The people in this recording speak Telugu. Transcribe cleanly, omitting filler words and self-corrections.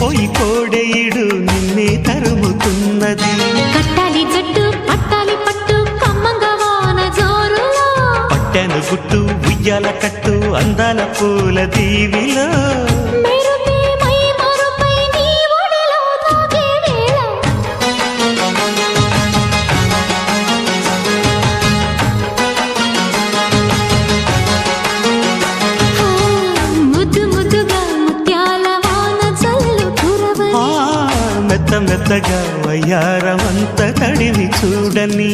మురిసిపోయి కోడేయుడు నిన్నే తరుముతున్నది. కట్టాలి జట్టు పట్టాలి పట్టు కమ్మంగా వాన జోరులో, పట్టెను గుట్టు ఉయ్యాల కట్టు అందాల పూల దీవిలో, మెరుపే మై మరుపై నీ ఒడిలో తాగే వేళ, ముద్దు ముద్దుగా ముత్యాల వాన జల్లు కురవని, మెత్త మెత్తగా వయ్యారమంత తడివి చూడని.